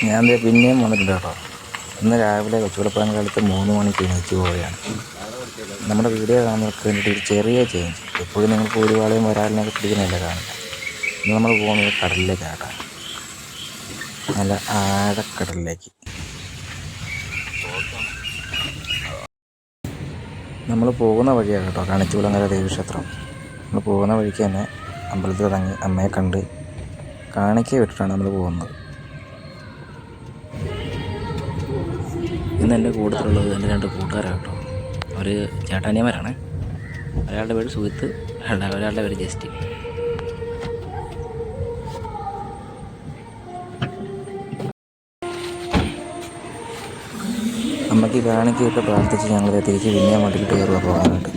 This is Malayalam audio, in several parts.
ഞാൻ ദേ പിന്നെയും വന്നിട്ടുണ്ട് കേട്ടോ. ഇന്ന് രാവിലെ കൊച്ചുകുളപ്പുറം കാലത്ത് 3 മണിക്ക് എണീച്ച് പോവുകയാണ്. നമ്മുടെ വീഡിയോ കാണുന്നവർക്ക് വേണ്ടിയിട്ട് ഒരു ചെറിയ ചേഞ്ച്. എപ്പോഴും നിങ്ങൾ കൂലിവാളയും വരാലിനൊക്കെ പിടിക്കുന്നതല്ല കാണുന്നത്. ഇന്ന് നമ്മൾ പോകുന്നത് കടലിലേക്കാണ് കേട്ടോ. നല്ല ആഴക്കടലിലേക്ക്. നമ്മൾ പോകുന്ന വഴിയാണ് കേട്ടോ കണിച്ചുകുളങ്ങര ദേവീക്ഷേത്രം. നമ്മൾ പോകുന്ന വഴിക്ക് തന്നെ അമ്പലത്തിൽ ഇറങ്ങി അമ്മയെ കണ്ട് കാണിക്ക വിട്ടിട്ടാണ് നമ്മൾ പോകുന്നത്. ഇന്ന് എൻ്റെ കൂട്ടത്തിലുള്ളത് എൻ്റെ 2 കൂട്ടുകാരാണ് കേട്ടോ. അവർ ചേട്ടാനിയന്മാരാണ്. ഒരാളുടെ പേര് സുഹിത്ത്, ഒരാളുടെ പേര് ജസ്റ്റ്. അമ്മയ്ക്ക് കാണിക്കയൊക്കെ പ്രാർത്ഥിച്ച് ഞങ്ങൾ തിരിച്ച് പിന്നെയും വണ്ടിയിട്ട് കയറുക പോകാനായിട്ട്.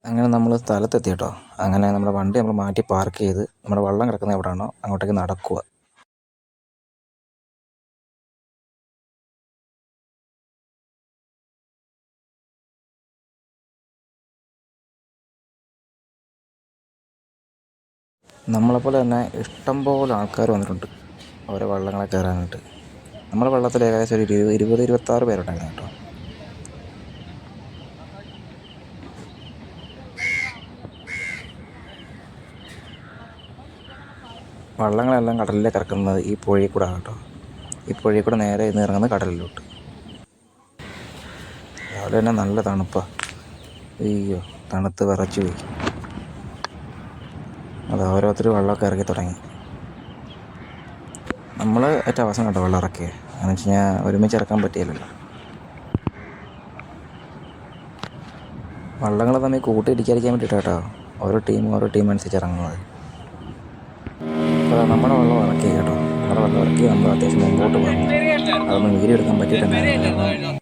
അങ്ങനെ നമ്മൾ സ്ഥലത്തെത്തി കേട്ടോ. അങ്ങനെ നമ്മുടെ വണ്ടി നമ്മൾ മാറ്റി പാർക്ക് ചെയ്ത് നമ്മുടെ വള്ളം കിടക്കുന്ന എവിടെയാണോ അങ്ങോട്ടേക്ക് നടക്കുക. നമ്മളെപ്പോലെ തന്നെ ഇഷ്ടംപോലെ ആൾക്കാർ വന്നിട്ടുണ്ട് ഓരോ വള്ളങ്ങളെ കയറാനായിട്ട്. നമ്മുടെ വള്ളത്തിൽ ഏകദേശം ഒരു 20-26 പേരുണ്ടായിരുന്നു കേട്ടോ. വള്ളങ്ങളെല്ലാം കടലിലേക്ക് ഇറക്കുന്നത് ഈ പുഴയിൽ കൂടെ കേട്ടോ. ഈ പുഴയിൽ കൂടെ നേരെ ഇന്ന് ഇറങ്ങുന്നത് കടലിലോട്ട്. രാവിലെ തന്നെ നല്ല തണുപ്പാണ്. അയ്യോ, തണുത്ത് വിറച്ചു പോയി. അത് ഓരോരുത്തർ വെള്ളമൊക്കെ ഇറക്കി തുടങ്ങി. നമ്മൾ ഏറ്റവും അവസാനം കേട്ടോ വെള്ളം ഇറക്കിയത്. എന്ന് വെച്ച് കഴിഞ്ഞാൽ ഒരുമിച്ച് ഇറക്കാൻ പറ്റിയില്ലല്ലോ. വള്ളങ്ങൾ തമ്മിൽ കൂട്ടിയിടിക്കാതിരിക്കാൻ വേണ്ടിയിട്ട് കേട്ടോ ഓരോ ടീം അനുസരിച്ച് ഇറങ്ങുന്നത്. അപ്പോൾ നമ്മുടെ വെള്ളം ഇറക്കി കേട്ടോ. നമ്മുടെ വെള്ളം ഇറക്കി നമ്മൾ അത്യാവശ്യം മുമ്പോട്ട് പോകുന്നു. അതൊന്നും വീഡിയോ എടുക്കാൻ പറ്റിയിട്ടുണ്ടായിരുന്നു. കാരണം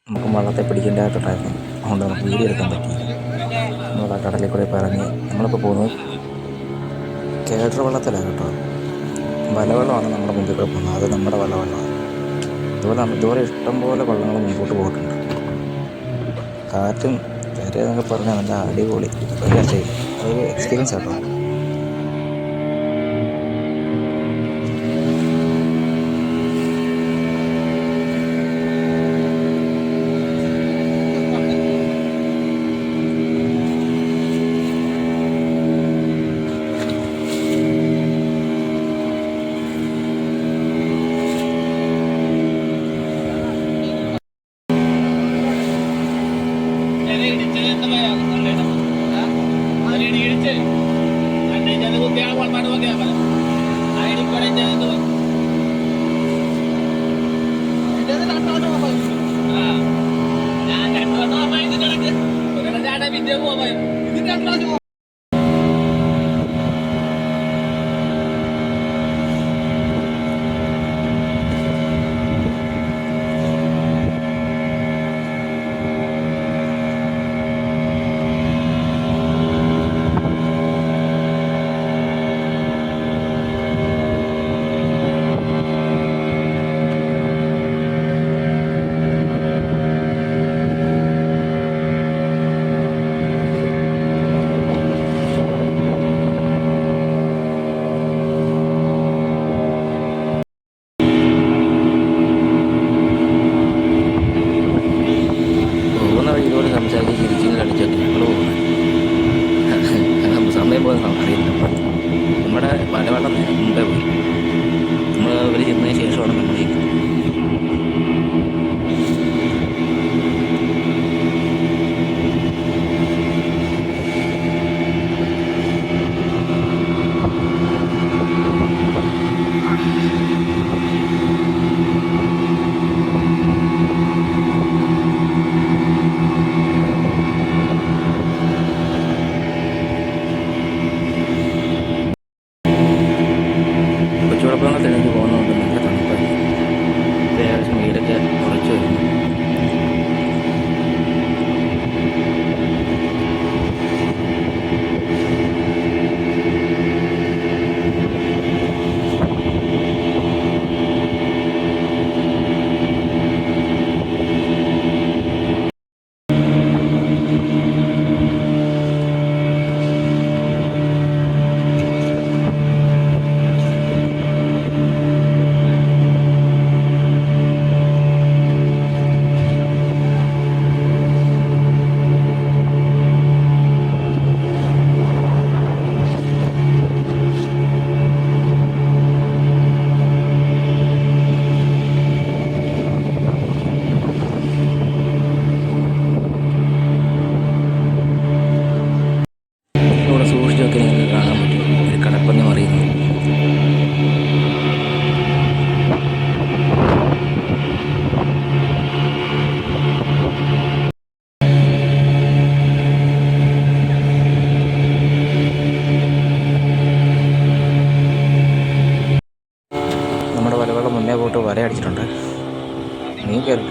നമുക്ക് വള്ളത്തെ പിടിക്കേണ്ടതായിട്ടുണ്ടായിരുന്നു. അതുകൊണ്ട് നമുക്ക് വീഡിയോ എടുക്കാൻ പറ്റിയില്ല. നമ്മൾ ആ കടലിൽ കൂടെ ഇപ്പോൾ ഇറങ്ങി നമ്മളിപ്പോൾ പോകുന്നത് കേട്ടർ വള്ളത്തിലാണ് കേട്ടോ. വലവെള്ളമാണ് നമ്മുടെ മുമ്പിൽ കൂടെ പോകുന്നത്. അത് നമ്മുടെ വലവെള്ളമാണ്. ഇതുപോലെ ഇഷ്ടംപോലെ വള്ളങ്ങൾ മുമ്പോട്ട് പോയിട്ടുണ്ട്. കാറ്റും തിരയെന്നൊക്കെ പറഞ്ഞാൽ നല്ല അടിപൊളി ഒരു രക്ഷയില്ല. അതൊരു എക്സ്പീരിയൻസ് കേട്ടോ.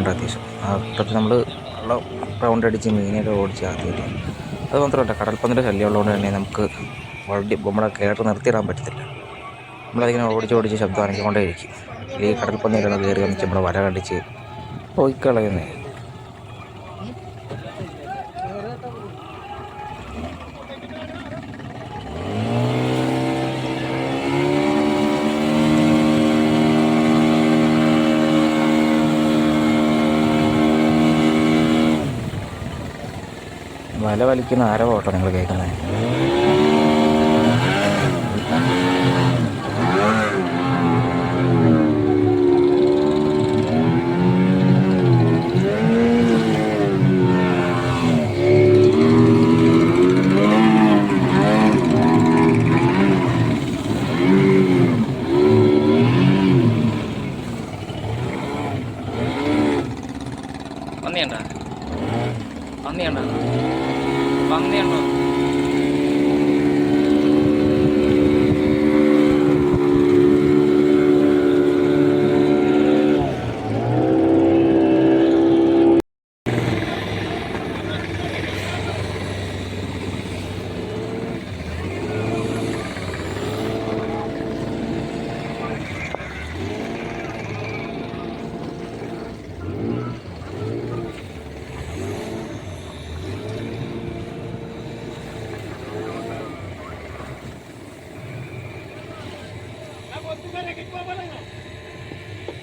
ഉണ്ട് അത്യാവശ്യം. ആ വട്ടത്തിൽ നമ്മൾ വെള്ളം റൗണ്ട് അടിച്ച് മീനൊക്കെ ഓടിച്ച് ആദ്യമായിട്ട്. അത് മാത്രമല്ല, കടൽപ്പന്നിൻ്റെ ശല്യം ഉള്ളതുകൊണ്ട് തന്നെ നമുക്ക് വണ്ടി നമ്മുടെ കയറ് നിർത്തിയിടാൻ പറ്റത്തില്ല. നമ്മളതിങ്ങനെ ഓടിച്ച് ശബ്ദം അനക്കിക്കൊണ്ടേയിരിക്കും. ഈ കടൽപ്പന്നിയിലൊന്ന് കയറി വന്നിട്ട് നമ്മുടെ വല കണ്ടിച്ച് പോയിക്കളയുന്നേ. വല വലിക്കുന്ന ആരവോ കേട്ടോ നിങ്ങൾ കേൾക്കുന്നത്. പന്നിയുണ്ടോ?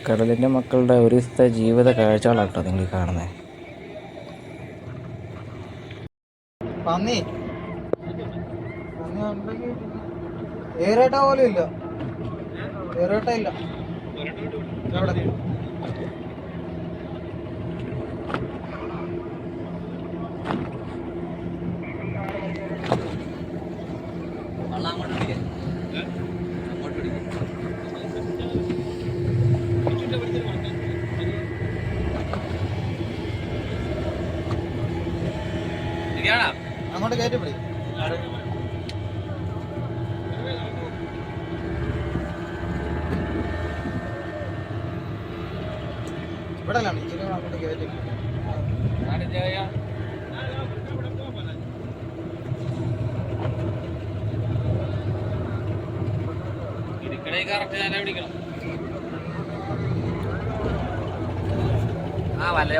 കടലിൻ്റെ മക്കളുടെ ഒരു ദിവസത്തെ ജീവിത കാഴ്ചകളാട്ടോ നിങ്ങൾ കാണുന്നത്. പന്നി ഏറേട്ട പോലും ഇല്ല, ഏറേട്ട ഇല്ല. അങ്ങോട്ട് കയറ്റി പിടി. ഇവിടെ അല്ലാണ് ഇച്ചിരി അങ്ങോട്ട് കയറ്റി.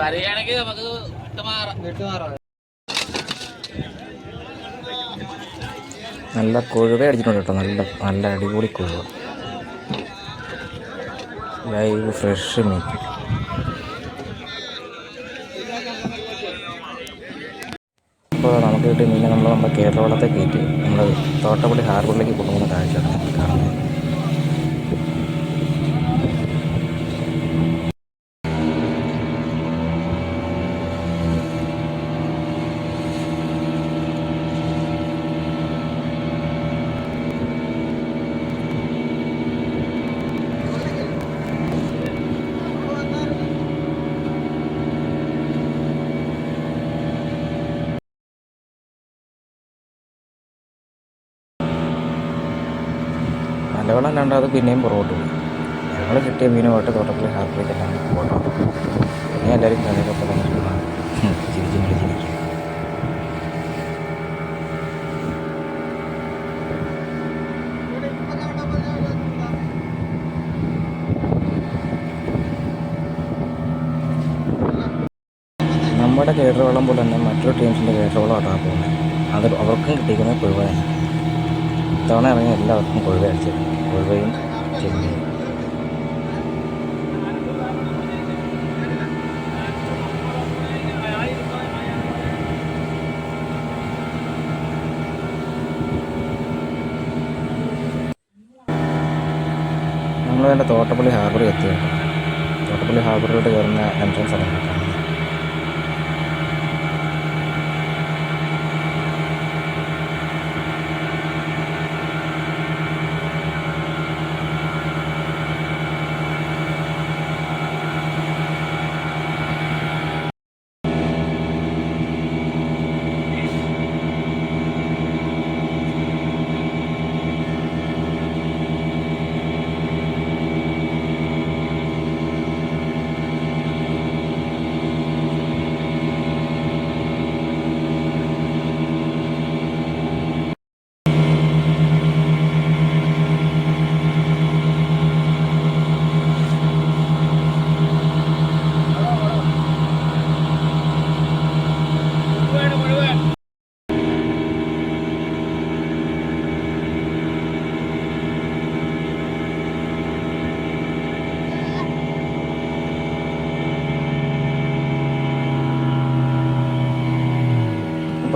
വരികയാണെങ്കിൽ നമുക്ക് വിട്ടുമാറാം. നല്ല കൊഴുവ അടിച്ചിട്ടുണ്ട് കേട്ടോ. നല്ല അടിപൊളി കൊഴുവ, ലൈവ് ഫ്രഷ് മീൻ. അപ്പോൾ നമുക്ക് കിട്ടിയ മീനെ നമ്മുടെ കേരളവളത്തെ കയറ്റി നമ്മൾ തോട്ടപ്പള്ളി ഹാർബറിലേക്ക് കൊണ്ടുപോകുന്ന കാഴ്ചയാണ് കാണുന്നത്. മലവെള്ളം കണ്ടാൽ പിന്നെയും പുറകോട്ട് പോയി. ഞങ്ങൾ കിട്ടിയ മീനുമായിട്ട് തോട്ടപ്പള്ളി ഹാർബറിലേക്ക് എല്ലാം പോകണം. പിന്നെ എല്ലാവരും കടയിലൊക്കെ വന്നിട്ടുണ്ടാകും ചിരിച്ചും വിളിച്ചിരിക്കും. നമ്മുടെ കേരളവെള്ളം പോലെ തന്നെ മറ്റൊരു ടീംസിൻ്റെ കേരളവെള്ളമായിട്ടാണ് പോകുന്നത്. അത് അവർക്കും കിട്ടിയിരിക്കുന്നത് കൊഴുവ തന്നെ. ഇത്തവണ ഇറങ്ങി എല്ലാവർക്കും കൊഴുവ അടിച്ചത്, കൊഴുവയും ചെമ്മീനും. നമ്മൾ തന്നെ തോട്ടപ്പള്ളി ഹാർബറിൽ എത്തിയിട്ടുണ്ട്. തോട്ടപ്പള്ളി ഹാർബറിലോട്ട് കയറുന്ന എൻട്രൻസ് ആണ് കാണുന്നത്.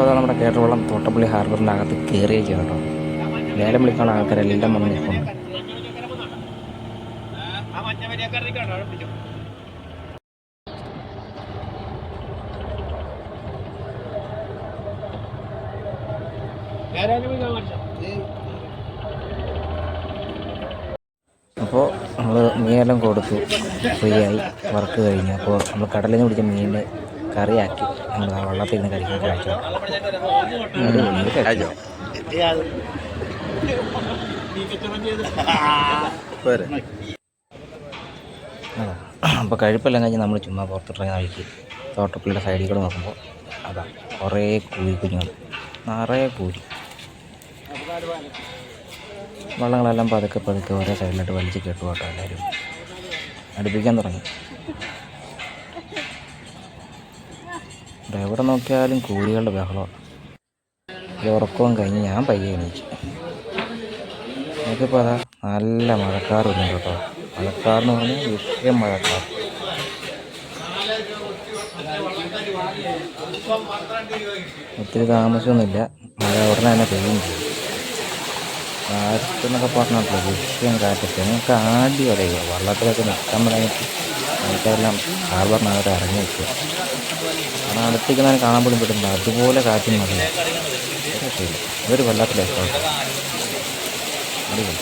അപ്പോൾ അത് നമ്മുടെ കേരളം തോട്ടപ്പള്ളി ഹാർബറിൻ്റെ അകത്ത് കയറുകയും ചെയ്തു കേട്ടോ. ലേലം വിളിക്കാനുള്ള ആൾക്കാരെല്ലാം വന്ന് നിൽക്കുന്നു. അപ്പോൾ നമ്മൾ മീനെല്ലാം കൊടുത്തു, ഫ്രീ ആയി, വർക്ക് കഴിഞ്ഞു. അപ്പോൾ നമ്മൾ കടലിൽ നിന്ന് പിടിച്ച മീനിൻ്റെ കറിയാക്കി നമ്മൾ ആ വള്ളത്തിൽ നിന്ന് കഴിക്കാൻ കഴിച്ചു. അപ്പോൾ കഴിപ്പെല്ലാം കഴിഞ്ഞ് നമ്മൾ ചുമ്മാ പുറത്തിട്ടിറങ്ങി വഴിക്ക് തോട്ടപ്പള്ളിയുടെ സൈഡിൽ കൂടെ നോക്കുമ്പോൾ അതാ കുറേ കുഞ്ഞുങ്ങൾ, നിറയെ കൂരി. വള്ളങ്ങളെല്ലാം പതുക്കെ ഓരോ സൈഡിലോട്ട് വലിച്ച് കെട്ടു കേട്ടോ. എല്ലാവരും അടുപ്പിക്കാൻ തുടങ്ങി. എവിടെ നോക്കിയാലും കൂരികളുടെ ബഹളമാണ്. ഉറക്കവും കഴിഞ്ഞ് ഞാൻ പയ്യെ എണീച്ചു. നമുക്കിപ്പോൾ അതാ നല്ല മഴക്കാർ വരുന്നുണ്ട് കേട്ടോ. മഴക്കാരെന്ന് പറഞ്ഞാൽ വിഷയം മഴക്കാർ. ഒത്തിരി താമസമൊന്നുമില്ല, മഴ ഉടനെ തന്നെ പെയ്യും ചെയ്യും. കാറ്റെന്നൊക്കെ പറഞ്ഞിട്ടില്ല, വിഷയം കാറ്റൊക്കെ. നമുക്ക് ആടി വലയുക, വള്ളത്തിലൊക്കെ നിൽക്കാൻ തുടങ്ങിയിട്ട് ആൾക്കാരെല്ലാം ഹാർബറിനകത്ത് ഇറങ്ങി വെക്കുക. കാരണം അടുത്തേക്ക് കാണാൻ പോലും പറ്റുന്നില്ല, അതുപോലെ കാറ്റും മഴയും. ഇതൊരു വല്ലാത്ത അടിപൊളി.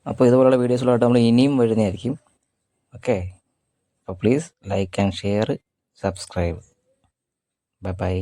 അപ്പോൾ ഇതുപോലുള്ള വീഡിയോസിലോട്ട് നമ്മൾ ഇനിയും വരുന്നതായിരിക്കും. ഓക്കെ, അപ്പോൾ please like and share, subscribe. Bye bye.